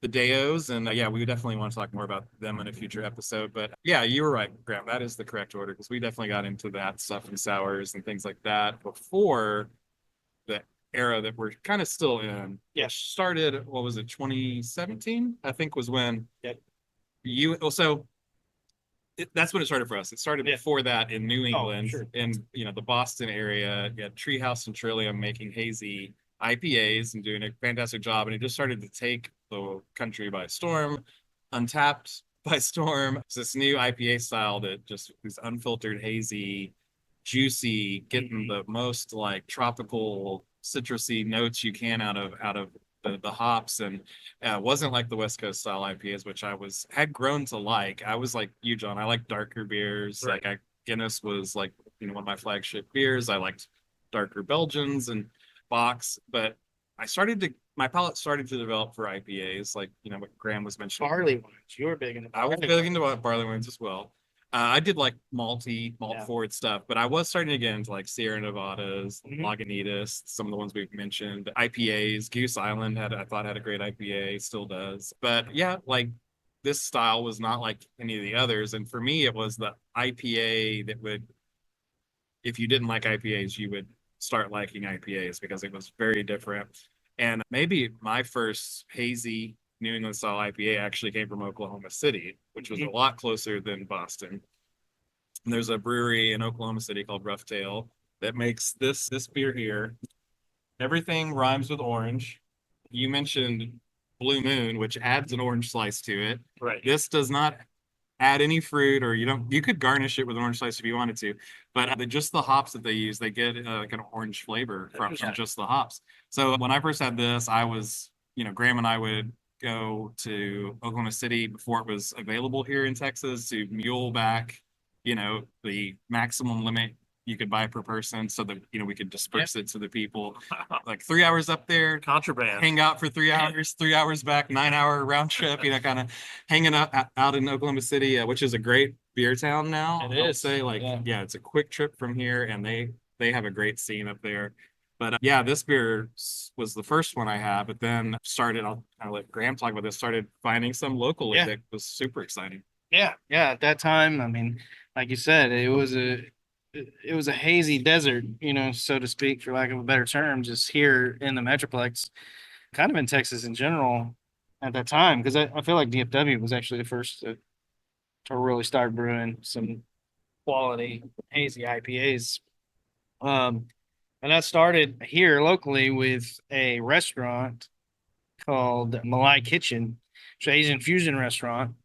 the Deos, and yeah, we definitely want to talk more about them in a future episode. But yeah, you were right, Graham. That is the correct order because we definitely got into that stuff and sours and things like that before the era that we're kind of still in. Yeah. Which started, what was it, 2017? I think was when Yep. that's when it started for us. It started Yeah. before that in New England, sure. in the Boston area. You had Treehouse and Trillium making hazy IPAs and doing a fantastic job, and it just started to take the country by storm. Untappd by storm. It's this new IPA style that just is unfiltered, hazy, juicy, getting the most like tropical citrusy notes you can out of the hops, and wasn't like the West Coast style IPAs, which had grown to like. I was like you, John. I like darker beers. Right. Guinness was like one of my flagship beers. I liked darker Belgians and Bocks, but my palate started to develop for IPAs, like what Graham was mentioning. Barley wines. You were big into I was barley big into barley wines as well. I did like malt Yeah. forward stuff, but I was starting to get into like Sierra Nevadas, Mhm. Lagunitas, some of the ones we've mentioned, IPAs. Goose Island I thought had a great IPA, still does. But yeah, like this style was not like any of the others, and for me, it was the IPA that would, if you didn't like IPAs, you would start liking IPAs because it was very different. And maybe my first hazy New England style IPA actually came from Oklahoma City, which was a lot closer than Boston. And there's a brewery in Oklahoma City called Rough Tail that makes this beer here. Everything rhymes with orange. You mentioned Blue Moon, which adds an orange slice to it. Right. This does not add any fruit, or you could garnish it with orange slice if you wanted to, but just the hops that they use, they get like an orange flavor from just the hops. So when I first had this, I was, Graham and I would go to Oklahoma City before it was available here in Texas to mule back, the maximum limit you could buy per person so that, we could disperse it to the people. Like 3 hours up there, Contraband. hang out for 3 hours, 3 hours back, 9 hour round trip, kind of hanging out in Oklahoma City, which is a great beer town now. It I would is. say, like, yeah, it's a quick trip from here, and they have a great scene up there. But yeah, this beer was the first one I had, but then I'll let Graham talk about this, started finding some locally that was super exciting. Yeah. At that time, I mean, like you said, it was a hazy desert, so to speak, for lack of a better term, just here in the Metroplex, kind of in Texas in general at that time. Because I feel like DFW was actually the first to really start brewing some quality hazy IPAs. And that started here locally with a restaurant called Malai Kitchen, it's an Asian fusion restaurant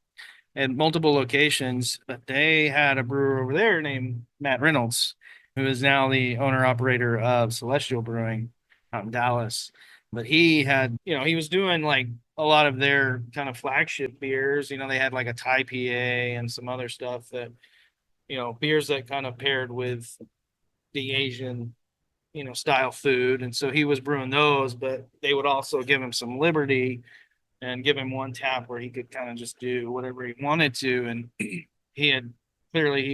at multiple locations. But they had a brewer over there named Matt Reynolds, who is now the owner operator of Celestial Brewing out in Dallas. But he had, he was doing like a lot of their kind of flagship beers. They had like a Thai PA and some other stuff that, beers that kind of paired with the Asian style food. And so he was brewing those, but they would also give him some liberty and give him one tap where he could kind of just do whatever he wanted to. And he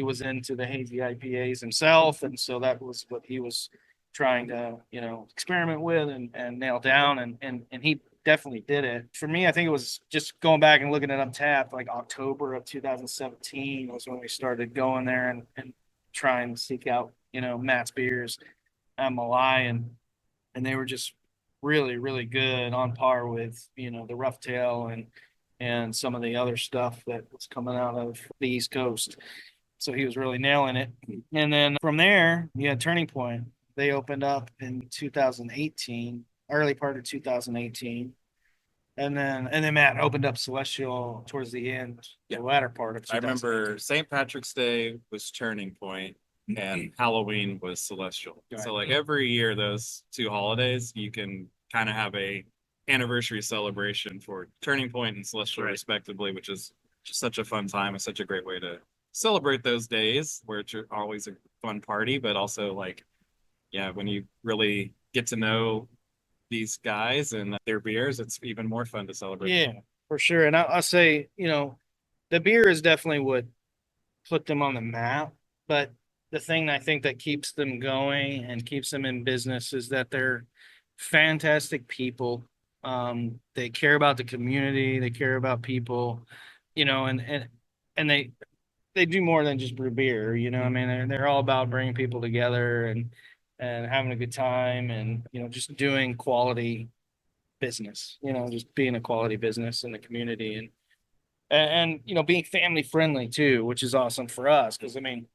was into the hazy IPAs himself. And so that was what he was trying to, experiment with and nail down. And he definitely did it. For me, I think it was just going back and looking at Untappd, like October of 2017 was when we started going there and trying to seek out, Matt's beers at Malai, and they were just really, really good, on par with, the Rough Tail and some of the other stuff that was coming out of the East Coast. So he was really nailing it. And then from there, you had Turning Point. They opened up in 2018, early part of 2018. And then Matt opened up Celestial towards the end, the latter part of 2018. I remember St. Patrick's Day was Turning Point and Halloween was Celestial. Right. So like every year, those two holidays, you can kind of have a anniversary celebration for Turning Point and Celestial respectively, which is just such a fun time. It's such a great way to celebrate those days where it's always a fun party, but also like, yeah, when you really get to know these guys and their beers, it's even more fun to celebrate. Yeah, for sure. And I'll say, the beer is definitely what put them on the map, but the thing I think that keeps them going and keeps them in business is that they're fantastic people. They care about the community, they care about people, and they do more than just brew beer. I mean, they're all about bringing people together and having a good time and just doing quality business. Just being a quality business in the community and being family friendly too, which is awesome for us because I mean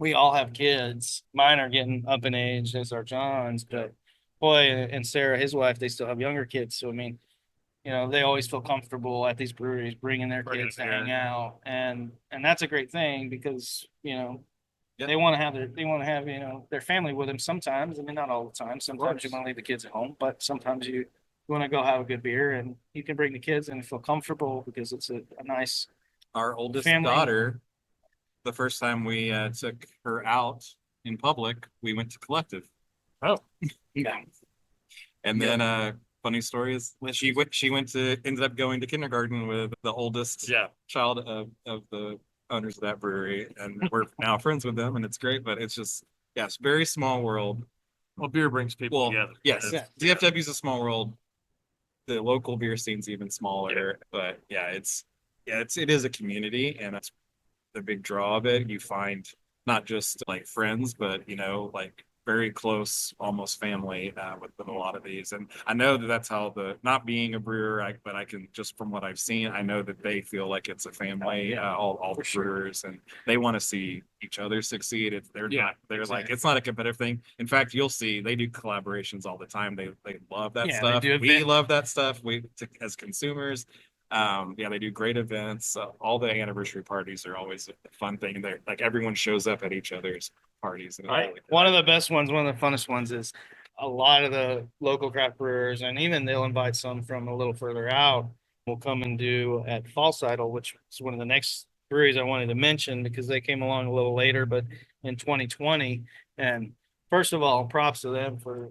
we all have kids. Mine are getting up in age, as are John's, but boy, and Sarah, his wife, they still have younger kids. So, I mean, they always feel comfortable at these breweries bringing their kids to hang out. And that's a great thing because, they want to have their family with them sometimes. I mean, not all the time. Sometimes you want to leave the kids at home, but sometimes you want to go have a good beer and you can bring the kids and feel comfortable because it's a nice Our oldest family. daughter, the first time we took her out in public, we went to Collective. Oh, Yeah. And then funny story is ended up going to kindergarten with the oldest child of the owners of that brewery, and we're now friends with them, and it's great. But it's just it's very small world. Well, beer brings people together. Yes, DFW is a small world. The local beer scene's even smaller, but it is a community, and that's the big draw of it. You find not just like friends, but like very close, almost family with a lot of these. And I know that that's how not being a brewer, but I can just from what I've seen, I know that they feel like it's a family, all the brewers, and they want to see each other succeed. It's not a competitive thing. In fact, you'll see they do collaborations all the time. They love that stuff. We love that stuff. As consumers, Yeah, they do great events. All the anniversary parties are always a fun thing. They're like everyone shows up at each other's parties. And One of the best ones, one of the funnest ones is a lot of the local craft brewers, and even they'll invite some from a little further out, will come and do at False Idol, which is one of the next breweries I wanted to mention because they came along a little later, but in 2020. And first of all, props to them for,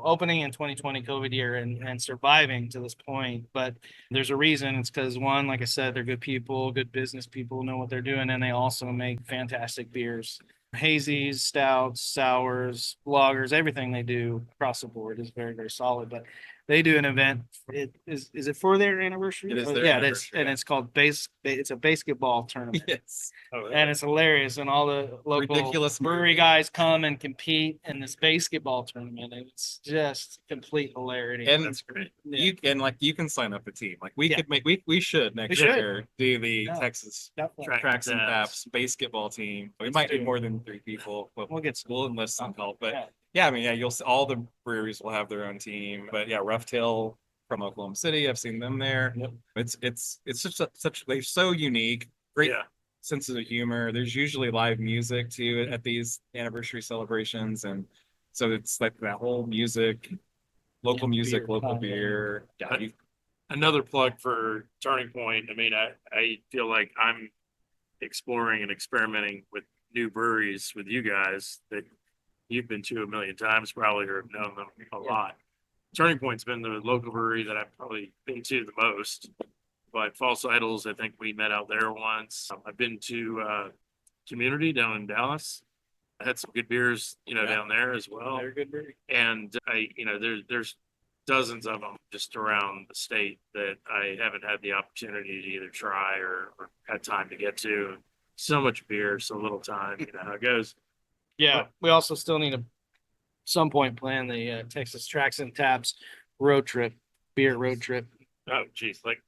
opening in 2020 COVID year and surviving to this point. But there's a reason. It's because one, like I said, they're good people, good business people, know what they're doing, and they also make fantastic beers. Hazies, stouts, sours, lagers, everything they do across the board is very, very solid. But they do an event. Is it for their anniversary? It is their Yeah, anniversary, and yeah. it's called it's a basketball tournament. Yes. And it's hilarious. And all the local Ridiculous brewery movie. guys come and compete in this basketball tournament. And it's just complete hilarity. And That's great. you can sign up a team. Like we Yeah. could we should next should. year do the Yeah. Texas Definitely. Tracks and Taps. Taps basketball team. We might need more than 3 people, but We'll get we'll enlist some help. But Yeah. yeah, I mean, yeah, you'll see all the breweries will have their own team. But yeah, Rough Tail from Oklahoma City, I've seen them there. Yep. It's such they're so unique. Great Yeah. sense of humor. There's usually live music too at these anniversary celebrations, and so it's like that whole music, local Yeah, music, beer, local fun, beer. Yeah, Another plug for Turning Point. I mean, I feel like I'm exploring and experimenting with new breweries with you guys that you've been to a million times probably or have known them a lot. Turning Point's been the local brewery that I've probably been to the most. But False Idols, I think we met out there once. I've been to Community down in Dallas. I had some good beers, Yeah. down there as well. They're good brewery. And there's dozens of them just around the state that I haven't had the opportunity to either try or had time to get to. So much beer, so little time. You know how it goes. Yeah, we also still need to some point plan the Texas Tracks and Taps road trip, beer road trip. Oh, geez, like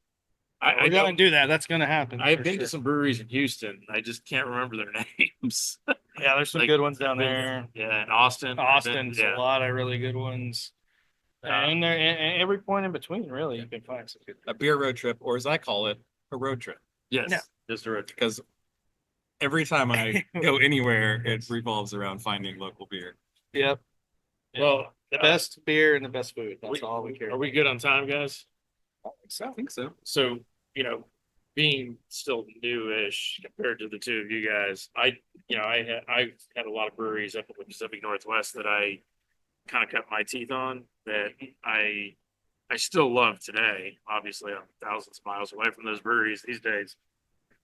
We're gonna do that. That's gonna happen. I've for been sure. to some breweries in Houston. I just can't remember their names. Yeah, there's some like, good ones down been- there. Yeah, in Austin. Austin's Yeah. a lot of really good ones. And there, and every point in between, really, you can find some good. a beer road trip, or as I call it, a road trip. Yes. Yeah. Just a road trip. Because every time I go anywhere, it revolves around finding local beer. Yep. Well, The best beer and the best food. That's all we care. Are we good on time, guys? I think so. So, being still newish compared to the two of you guys, I've had a lot of breweries up in the Pacific Northwest that I kind of cut my teeth on that I still love today. Obviously, I'm thousands of miles away from those breweries these days.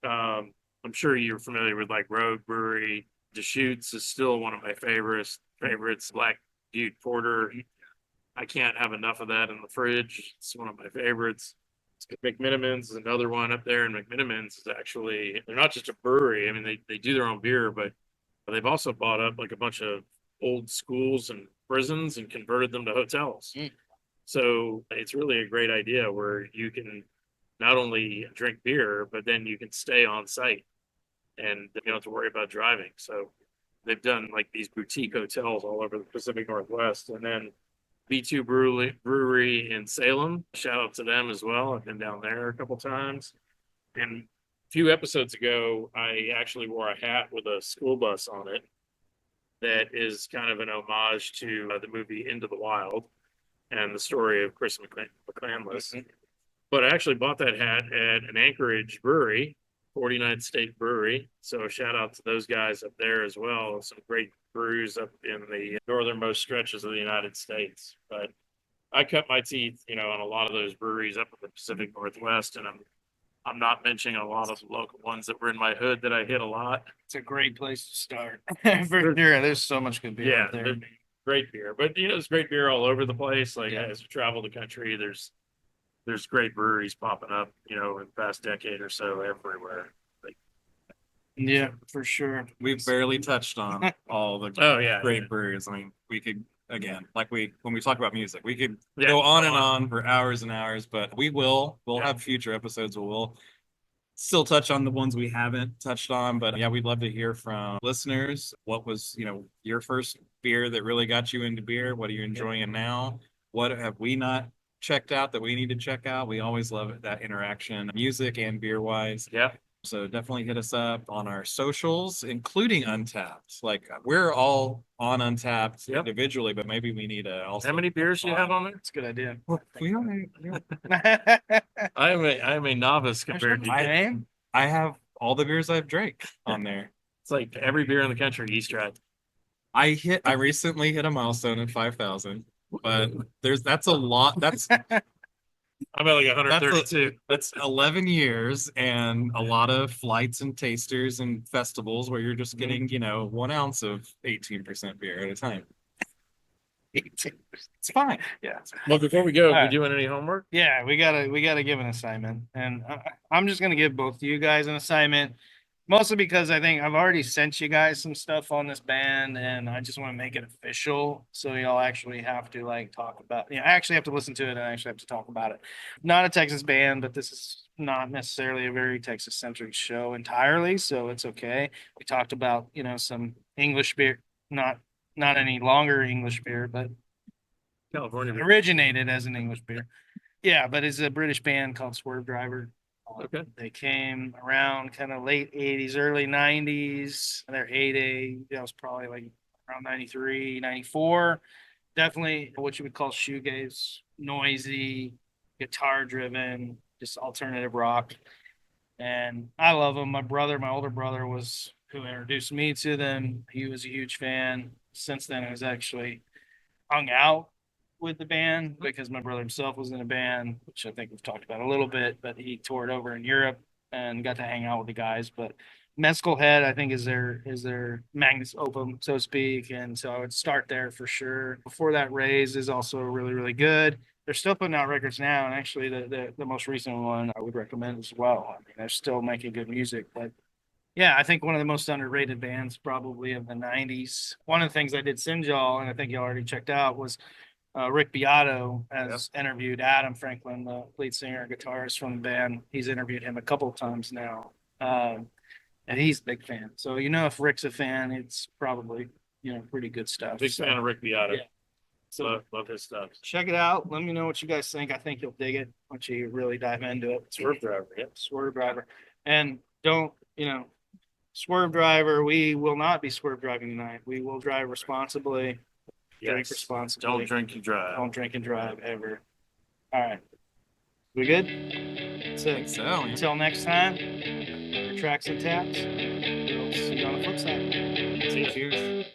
I'm sure you're familiar with like Rogue Brewery. Deschutes is still one of my favorites. Black Butte Porter. I can't have enough of that in the fridge. It's one of my favorites. McMinimans is another one up there, and McMinimans is actually, they're not just a brewery. I mean, they do their own beer, but they've also bought up like a bunch of old schools and prisons and converted them to hotels. So it's really a great idea where you can not only drink beer, but then you can stay on site and you don't have to worry about driving. So they've done like these boutique hotels all over the Pacific Northwest. And then B2 Brewery in Salem, shout out to them as well. I've been down there a couple times. And a few episodes ago, I actually wore a hat with a school bus on it that is kind of an homage to the movie Into the Wild and the story of Chris McCandless. But I actually bought that hat at an Anchorage brewery, 49th State Brewery. So shout out to those guys up there as well. Some great brews up in the northernmost stretches of the United States. But I cut my teeth, on a lot of those breweries up in the Pacific Northwest, and I'm not mentioning a lot of the local ones that were in my hood that I hit a lot. It's a great place to start. For sure. There's so much good beer out there. they're great beer. But there's great beer all over the place. Like Yeah. as we travel the country, there's great breweries popping up, in the past decade or so everywhere. Yeah, for sure. We've barely touched on all the Oh yeah, great breweries. I mean, we could again, like when we talk about music, we could Yeah, go on and on for hours and hours, but we'll Yeah. have future episodes where we'll still touch on the ones we haven't touched on. But yeah, we'd love to hear from listeners. What was, your first beer that really got you into beer? What are you enjoying now? What have we not checked out that we need to check out. We always love that interaction, music and beer wise. Yeah. So definitely hit us up on our socials, including Untappd. Like we're all on Untappd Yep. individually, but maybe we need to also. How many beers do you have on there? That's a good idea. Well, we only, I am a novice compared to you. Name? I have all the beers I've drank on there. It's like every beer in the country he's tried. I recently hit a milestone of 5,000, but that's a lot. I'm at like 132. That's 11 years and a lot of flights and tasters and festivals where you're just getting, 1 ounce of 18% beer at a time. It's fine. Yeah. Well, before we go, All right. we doing any homework? Yeah, we gotta give an assignment, and I'm just gonna give both of you guys an assignment, mostly because I think I've already sent you guys some stuff on this band, and I just want to make it official, so y'all actually have to like talk about. I actually have to listen to it, and I actually have to talk about it. Not a Texas band, but this is not necessarily a very Texas centric show entirely, so it's okay. We talked about some English beer, not any longer English beer, but California beer. originated as an English beer. Yeah, but it's a British band called Swerve Driver. Okay. They came around kind of late 80s, early 90s. Their heyday, that was probably like around 93, 94. Definitely what you would call shoegaze, noisy, guitar driven, just alternative rock. And I love them. My older brother was who introduced me to them. He was a huge fan. Since then, I was actually hung out with the band because my brother himself was in a band, which I think we've talked about a little bit, but he toured over in Europe and got to hang out with the guys. But Mescal Head, I think, is their magnus opum, so to speak. And so I would start there for sure. Before that, Raise is also really, really good. They're still putting out records now, and actually the most recent one I would recommend as well. I mean, they're still making good music, but yeah, I think one of the most underrated bands probably of the 90s. One of the things I did send y'all, and I think y'all already checked out, was Rick Beato has interviewed Adam Franklin, the lead singer and guitarist from the band. He's interviewed him a couple of times now. And he's a big fan. So, if Rick's a fan, it's probably, pretty good stuff. Big fan of Rick Beato. Yeah. So love his stuff. Check it out. Let me know what you guys think. I think you'll dig it once you really dive into it. Swerve Driver. Yeah. Swerve Driver. And don't, Swerve Driver, we will not be swerve driving tonight. We will drive responsibly. Drink Yes. responsibly. Don't drink and drive. Don't drink and drive ever. All right. We good? That's I think it. so. Man. Until next time, for Tracks and Taps, we'll see you on the flip side. Cheers.